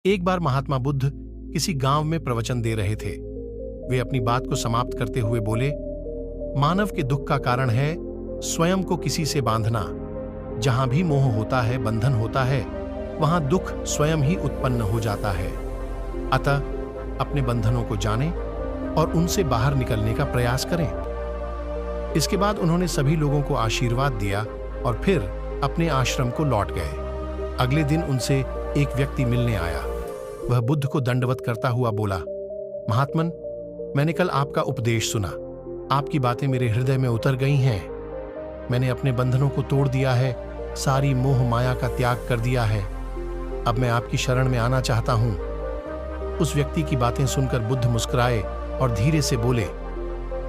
एक बार महात्मा बुद्ध किसी गांव में प्रवचन दे रहे थे। वे अपनी बात को समाप्त करते हुए बोले, मानव के दुख का कारण है स्वयं को किसी से बांधना। जहां भी मोह होता है, बंधन होता है, वहां दुख स्वयं ही उत्पन्न हो जाता है। अतः अपने बंधनों को जानें और उनसे बाहर निकलने का प्रयास करें। इसके बाद उन्होंने सभी लोगों को आशीर्वाद दिया और फिर अपने आश्रम को लौट गए। अगले दिन उनसे एक व्यक्ति मिलने आया। वह बुद्ध को दंडवत करता हुआ बोला, महात्मन, मैंने कल आपका उपदेश सुना। आपकी बातें मेरे हृदय में उतर गई हैं। मैंने अपने बंधनों को तोड़ दिया है, सारी मोह माया का त्याग कर दिया है। अब मैं आपकी शरण में आना चाहता हूं। उस व्यक्ति की बातें सुनकर बुद्ध मुस्कुराए और धीरे से बोले,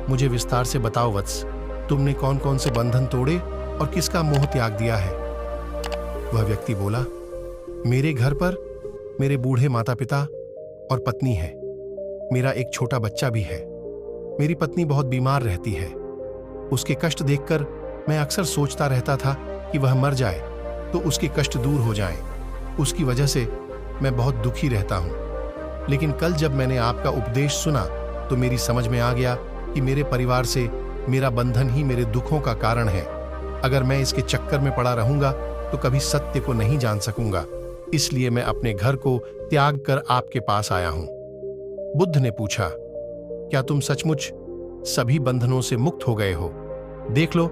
मुझे विस्तार से बताओ वत्स, तुमने कौन कौन से बंधन तोड़े और किसका मोह त्याग दिया है? वह व्यक्ति बोला, मेरे घर पर मेरे बूढ़े माता पिता और पत्नी है। मेरा एक छोटा बच्चा भी है। मेरी पत्नी बहुत बीमार रहती है। उसके कष्ट देखकर मैं अक्सर सोचता रहता था कि वह मर जाए तो उसके कष्ट दूर हो जाएं। उसकी वजह से मैं बहुत दुखी रहता हूं। लेकिन कल जब मैंने आपका उपदेश सुना तो मेरी समझ में आ गया कि मेरे परिवार से मेरा बंधन ही मेरे दुखों का कारण है। अगर मैं इसके चक्कर में पड़ा रहूंगा तो कभी सत्य को नहीं जान सकूंगा। इसलिए मैं अपने घर को त्याग कर आपके पास आया हूं। बुद्ध ने पूछा, क्या तुम सचमुच सभी बंधनों से मुक्त हो गए हो? देख लो,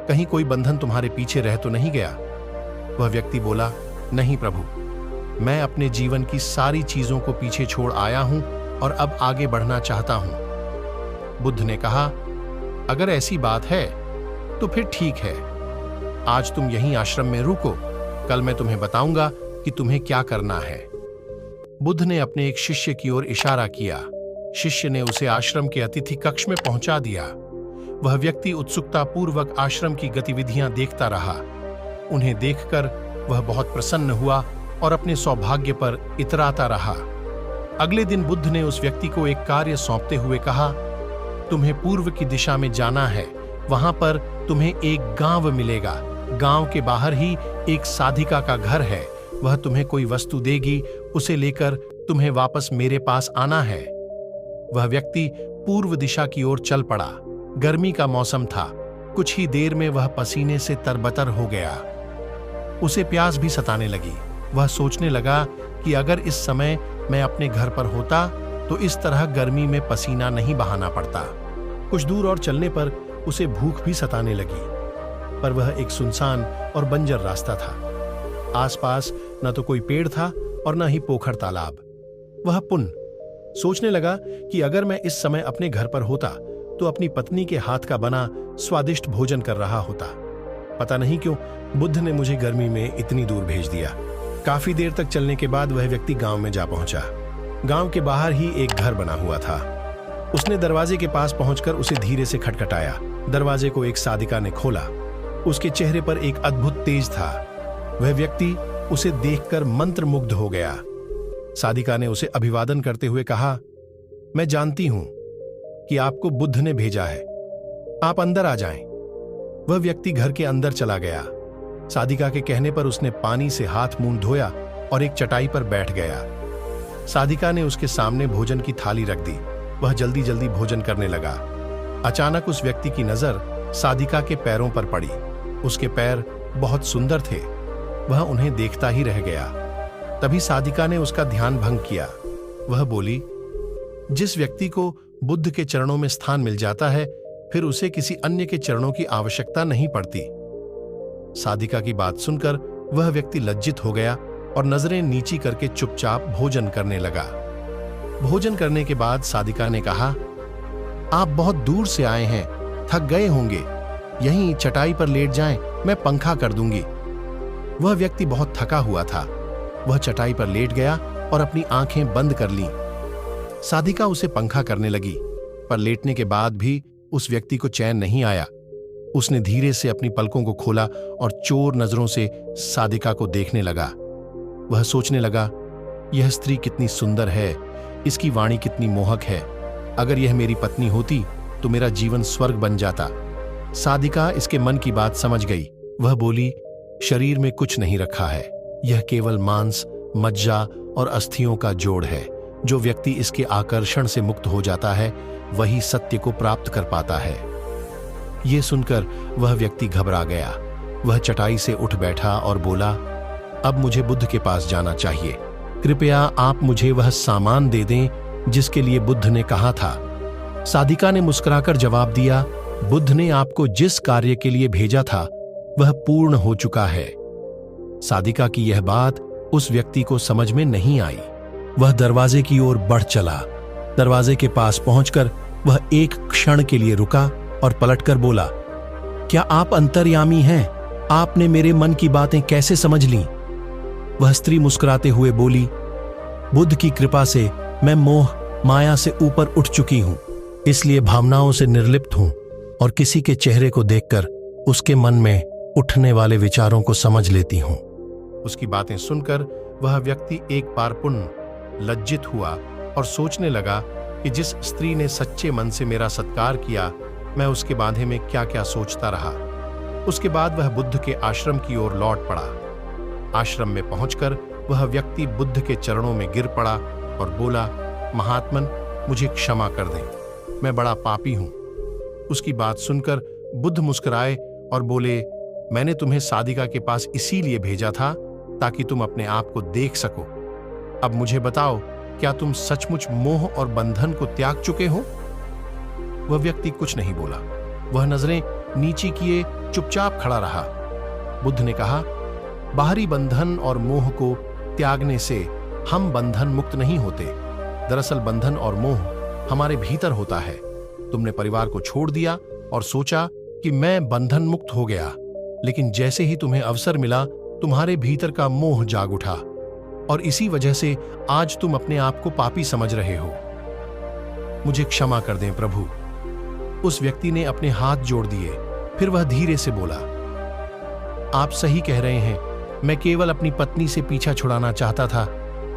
कहीं कोई बंधन तुम्हारे पीछे रह तो नहीं गया? वह व्यक्ति बोला, नहीं प्रभु, मैं अपने जीवन की सारी चीजों को पीछे छोड़ आया हूं और अब आगे बढ़ना चाहता हूं। बुद्ध ने कहा, अगर ऐसी बात है तो फिर ठीक है। आज तुम यहीं आश्रम में रुको, कल मैं तुम्हें बताऊंगा कि तुम्हें क्या करना है। बुद्ध ने अपने एक शिष्य की ओर इशारा किया। शिष्य ने उसे आश्रम के अतिथि कक्ष में पहुंचा दिया। वह व्यक्ति उत्सुकता पूर्वक आश्रम की गतिविधियां देखता रहा। उन्हें देखकर वह बहुत प्रसन्न हुआ और अपने सौभाग्य पर इतराता रहा। अगले दिन बुद्ध ने उस व्यक्ति को एक कार्य सौंपते हुए कहा, तुम्हें पूर्व की दिशा में जाना है। वहां पर तुम्हें एक गांव मिलेगा। गांव के बाहर ही एक साधिका का घर है। वह तुम्हें कोई वस्तु देगी, उसे लेकर तुम्हें वापस मेरे पास आना है। वह व्यक्ति पूर्व दिशा की ओर चल पड़ा। गर्मी का मौसम था। कुछ ही देर में वह पसीने से तरबतर हो गया। उसे प्यास भी सताने लगी। वह सोचने लगा कि अगर इस समय मैं अपने घर पर होता तो इस तरह गर्मी में पसीना नहीं बहाना पड़ता। कुछ दूर और चलने पर उसे भूख भी सताने लगी, पर वह एक सुनसान और बंजर रास्ता था। आसपास न तो कोई पेड़ था और न ही पोखर तालाब। वह पुनः सोचने लगा कि अगर मैं इस समय अपने घर पर होता तो अपनी पत्नी के हाथ का बना स्वादिष्ट भोजन कर रहा होता। पता नहीं क्यों बुद्ध ने मुझे गर्मी में इतनी दूर भेज दिया। काफी देर तक चलने के बाद वह व्यक्ति गांव में जा पहुंचा। गांव के बाहर ही एक घर बना हुआ था। उसने दरवाजे के पास पहुंचकर उसे धीरे से खटखटाया। दरवाजे को एक साधिका ने खोला। उसके चेहरे पर एक अद्भुत तेज था। वह व्यक्ति उसे देखकर मंत्रमुग्ध हो गया। साधिका ने उसे अभिवादन करते हुए कहा, मैं जानती हूं कि आपको बुद्ध ने भेजा है। आप अंदर आ जाएं। वह व्यक्ति घर के अंदर चला गया। साधिका के कहने पर उसने पानी से हाथ मुंह धोया और एक चटाई पर बैठ गया। साधिका ने उसके सामने भोजन की थाली रख दी। वह जल्दी जल्दी भोजन करने लगा। अचानक उस व्यक्ति की नजर साधिका के पैरों पर पड़ी। उसके पैर बहुत सुंदर थे। वह उन्हें देखता ही रह गया। तभी साधिका ने उसका ध्यान भंग किया। वह बोली, जिस व्यक्ति को बुद्ध के चरणों में स्थान मिल जाता है फिर उसे किसी अन्य के चरणों की आवश्यकता नहीं पड़ती। साधिका की बात सुनकर वह व्यक्ति लज्जित हो गया और नजरें नीची करके चुपचाप भोजन करने लगा। भोजन करने के बाद साधिका ने कहा, आप बहुत दूर से आए हैं, थक गए होंगे। यहीं चटाई पर लेट जाएं, मैं पंखा कर दूंगी। वह व्यक्ति बहुत थका हुआ था। वह चटाई पर लेट गया और अपनी आंखें बंद कर लीं। साधिका उसे पंखा करने लगी, पर लेटने के बाद भी उस व्यक्ति को चैन नहीं आया। उसने धीरे से अपनी पलकों को खोला और चोर नजरों से साधिका को देखने लगा। वह सोचने लगा, यह स्त्री कितनी सुंदर है, इसकी वाणी कितनी मोहक है। अगर यह मेरी पत्नी होती तो मेरा जीवन स्वर्ग बन जाता। साधिका इसके मन की बात समझ गई। वह बोली, शरीर में कुछ नहीं रखा है, यह केवल मांस, मज्जा और अस्थियों का जोड़ है। जो व्यक्ति इसके आकर्षण से मुक्त हो जाता है वही सत्य को प्राप्त कर पाता है। ये सुनकर वह व्यक्ति घबरा गया। वह चटाई से उठ बैठा और बोला, अब मुझे बुद्ध के पास जाना चाहिए। कृपया आप मुझे वह सामान दे दें जिसके लिए बुद्ध ने कहा था। साधिका ने मुस्कुराकर जवाब दिया, बुद्ध ने आपको जिस कार्य के लिए भेजा था वह पूर्ण हो चुका है। साधिका की यह बात उस व्यक्ति को समझ में नहीं आई। वह दरवाजे की ओर बढ़ चला। दरवाजे के पास पहुंचकर वह एक क्षण के लिए रुका और पलटकर बोला, क्या आप अंतर्यामी हैं? आपने मेरे मन की बातें कैसे समझ लीं? वह स्त्री मुस्कुराते हुए बोली, बुद्ध की कृपा से मैं मोह माया से ऊपर उठ चुकी हूं, इसलिए भावनाओं से निर्लिप्त हूं और किसी के चेहरे को देखकर उसके मन में उठने वाले विचारों को समझ लेती हूं। उसकी बातें सुनकर वह व्यक्ति एक बार पुनः लज्जित हुआ और सोचने लगा कि जिस स्त्री ने सच्चे मन से मेरा सत्कार किया, मैं उसके बांधे में क्या क्या सोचता रहा। उसके बाद वह बुद्ध के आश्रम की ओर लौट पड़ा। आश्रम में पहुंचकर वह व्यक्ति बुद्ध के चरणों में गिर पड़ा और बोला, महात्मन, मुझे क्षमा कर दें, मैं बड़ा पापी हूं। उसकी बात सुनकर बुद्ध मुस्कुराए और बोले, मैंने तुम्हें साधिका के पास इसीलिए भेजा था ताकि तुम अपने आप को देख सको। अब मुझे बताओ, क्या तुम सचमुच मोह और बंधन को त्याग चुके हो? वह व्यक्ति कुछ नहीं बोला। वह नजरें नीचे किए चुपचाप खड़ा रहा। बुद्ध ने कहा, बाहरी बंधन और मोह को त्यागने से हम बंधन मुक्त नहीं होते। दरअसल बंधन और मोह हमारे भीतर होता है। तुमने परिवार को छोड़ दिया और सोचा कि मैं बंधन मुक्त हो गया, लेकिन जैसे ही तुम्हें अवसर मिला तुम्हारे भीतर का मोह जाग उठा और इसी वजह से आज तुम अपने आप को पापी समझ रहे हो। मुझे क्षमा कर दें प्रभु। उस व्यक्ति ने अपने हाथ जोड़ दिए। फिर वह धीरे से बोला, आप सही कह रहे हैं, मैं केवल अपनी पत्नी से पीछा छुड़ाना चाहता था।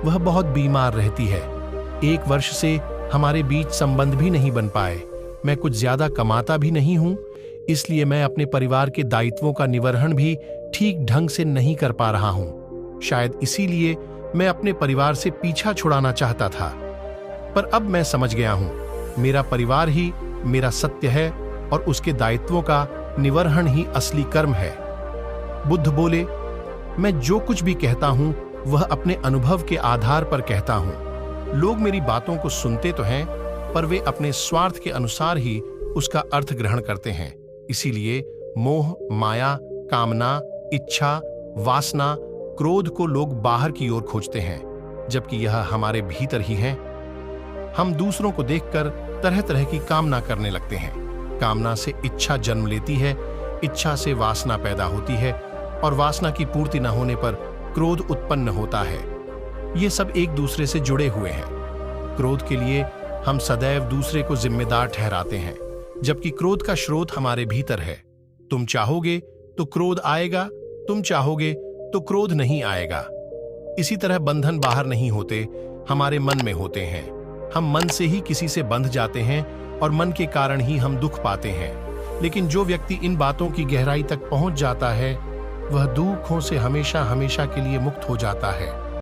वह बहुत बीमार रहती है। 1 वर्ष से हमारे बीच संबंध भी नहीं बन पाए। मैं कुछ ज्यादा कमाता भी नहीं हूं, इसलिए मैं अपने परिवार के दायित्वों का निवर्हन भी ठीक ढंग से नहीं कर पा रहा हूं। शायद इसीलिए मैं अपने परिवार से पीछा छुड़ाना चाहता था, पर अब मैं समझ गया हूं, मेरा परिवार ही मेरा सत्य है और उसके दायित्वों का निवर्हन ही असली कर्म है। बुद्ध बोले, मैं जो कुछ भी कहता हूं वह अपने अनुभव के आधार पर कहता हूं। लोग मेरी बातों को सुनते तो हैं, पर वे अपने स्वार्थ के अनुसार ही उसका अर्थ ग्रहण करते हैं। इसीलिए मोह, माया, कामना, इच्छा, वासना, क्रोध को लोग बाहर की ओर खोजते हैं, जबकि यह हमारे भीतर ही है। हम दूसरों को देखकर तरह तरह की कामना करने लगते हैं। कामना से इच्छा जन्म लेती है, इच्छा से वासना पैदा होती है और वासना की पूर्ति न होने पर क्रोध उत्पन्न होता है। ये सब एक दूसरे से जुड़े हुए हैं। क्रोध के लिए हम सदैव दूसरे को जिम्मेदार ठहराते हैं, जबकि क्रोध का स्रोत हमारे भीतर है। तुम चाहोगे तो क्रोध आएगा, तुम चाहोगे तो क्रोध नहीं आएगा। इसी तरह बंधन बाहर नहीं होते, हमारे मन में होते हैं। हम मन से ही किसी से बंध जाते हैं और मन के कारण ही हम दुख पाते हैं। लेकिन जो व्यक्ति इन बातों की गहराई तक पहुंच जाता है वह दुखों से हमेशा हमेशा के लिए मुक्त हो जाता है।